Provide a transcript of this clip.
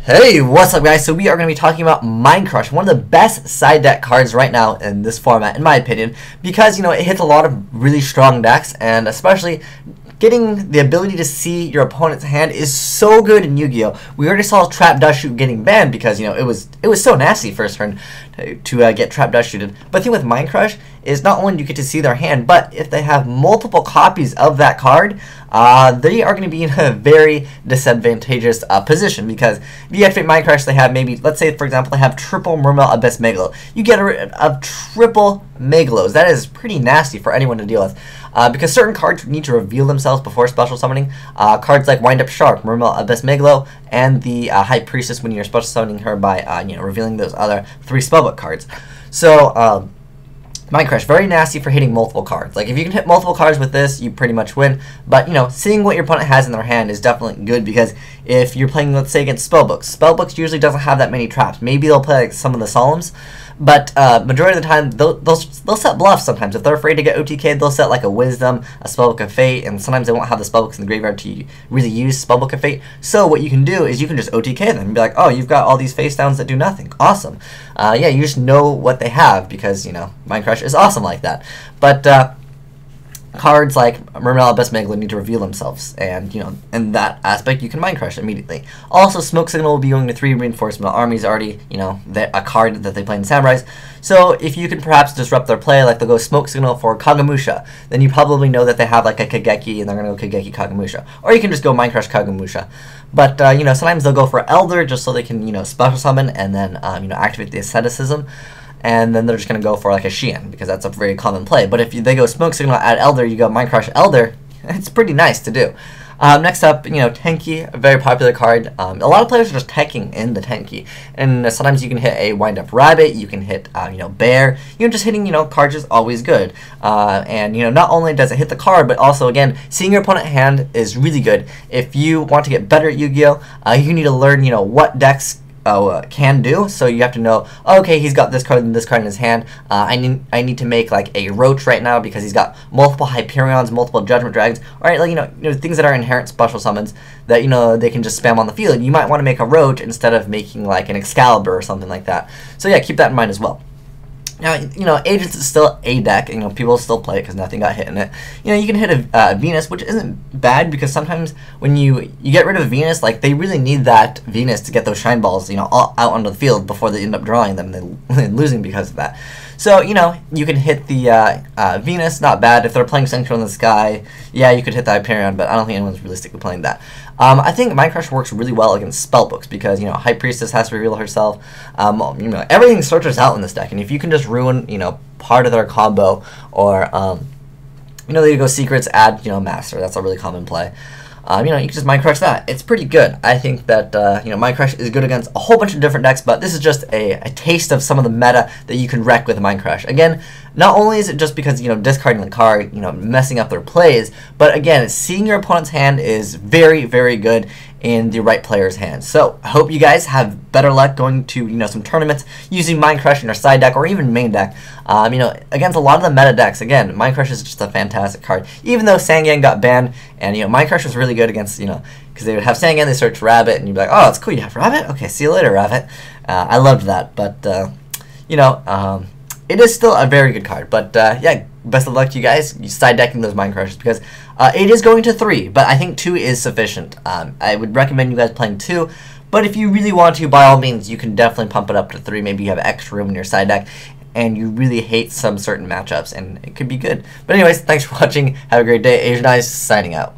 Hey, what's up guys? So we are going to be talking about Mindcrush, one of the best side deck cards right now in this format, in my opinion, because, it hits a lot of really strong decks, and especially getting the ability to see your opponent's hand is so good in Yu-Gi-Oh! We already saw Trap Dust Shoot getting banned because, it was so nasty first turn to get Trap Dust Shooted. But the thing with Mindcrush is not only do you get to see their hand, but if they have multiple copies of that card, they are going to be in a very disadvantageous position, because if you activate Mindcrush, they have maybe, let's say for example, they have triple Mermail Abyss Megalo. You get rid of triple Megalos. That is pretty nasty for anyone to deal with, because certain cards need to reveal themselves before special summoning. Cards like Wind Up Shark, Mermail Abyss Megalo, and the High Priestess when you're special summoning her by revealing those other 3 spellbook cards. So Mindcrush, very nasty for hitting multiple cards. Like, if you can hit multiple cards with this, you pretty much win. But, seeing what your opponent has in their hand is definitely good, because if you're playing, let's say, against Spellbooks usually doesn't have that many traps. Maybe they'll play like some of the Solemns, but majority of the time, they'll set bluffs sometimes. If they're afraid to get OTK'd, they'll set like a Wisdom, a Spellbook of Fate, and sometimes they won't have the Spellbooks in the graveyard to really use Spellbook of Fate. So what you can do is you can just OTK them and be like, oh, you've got all these face downs that do nothing. Awesome. Yeah, you just know what they have, because, Mindcrush is awesome like that. But cards like Mermail Abyss Megalo need to reveal themselves, and in that aspect you can Mindcrush immediately. Also, Smoke Signal will be going to 3 reinforcement armies already, a card that they play in Samurais. So if you can perhaps disrupt their play, like they'll go Smoke Signal for Kagemusha, then you probably know that they have like a Kageki and they're going to go Kageki Kagemusha. Or you can just go Mindcrush Kagemusha. But sometimes they'll go for Elder just so they can special summon and then activate the asceticism. And then they're just going to go for like a Xian, because that's a very common play. But if they go Smoke Signal at Elder, you go Mindcrush Elder, it's pretty nice to do. Next up, Tenki, a very popular card. A lot of players are just teching in the Tenki. And sometimes you can hit a Wind Up Rabbit, you can hit, Bear. Just hitting, cards is always good. And, not only does it hit the card, but also, again, seeing your opponent's hand is really good. If you want to get better at Yu-Gi-Oh!, you need to learn, what decks can do. So you have to know, okay, he's got this card and this card in his hand. I need to make like a Roach right now because he's got multiple Hyperions, multiple Judgment Dragons. All right, like things that are inherent special summons that they can just spam on the field. You might want to make a Roach instead of making like an Excalibur or something like that. So yeah, keep that in mind as well. Now, Agents is still a deck, and people still play it because nothing got hit in it. You can hit a Venus, which isn't bad, because sometimes when you get rid of Venus, like, they really need that Venus to get those shine balls, all out onto the field before they end up drawing them and losing because of that. So, you can hit the Venus, not bad. If they're playing Central in the Sky, yeah, you could hit the Hyperion, but I don't think anyone's realistically playing that. I think Mindcrush works really well against Spellbooks, because, High Priestess has to reveal herself. Everything searches out in this deck, and if you can just ruin, part of their combo, or, they go Secrets, add, Master. That's a really common play. You can just Mindcrush that. It's pretty good. I think that, Mindcrush is good against a whole bunch of different decks, but this is just a taste of some of the meta that you can wreck with Mindcrush. Again, not only is it just because, discarding the card, messing up their plays, but again, seeing your opponent's hand is very, very good in the right player's hands. So I hope you guys have better luck going to some tournaments using Mindcrush in your side deck or even main deck. Against a lot of the meta decks, again, Mindcrush is just a fantastic card. Even though Sangan got banned, and Mindcrush was really good against because they would have Sangan, they search Rabbit, and you'd be like, oh, it's cool, you have Rabbit? Okay, see you later, Rabbit. I loved that, but it is still a very good card. But yeah, best of luck to you guys side decking those Mindcrushes, because it is going to 3, but I think 2 is sufficient. I would recommend you guys playing 2, but if you really want to, by all means, you can definitely pump it up to 3. Maybe you have extra room in your side deck, and you really hate some certain matchups, and it could be good. But anyways, thanks for watching. Have a great day. Asian Eyes signing out.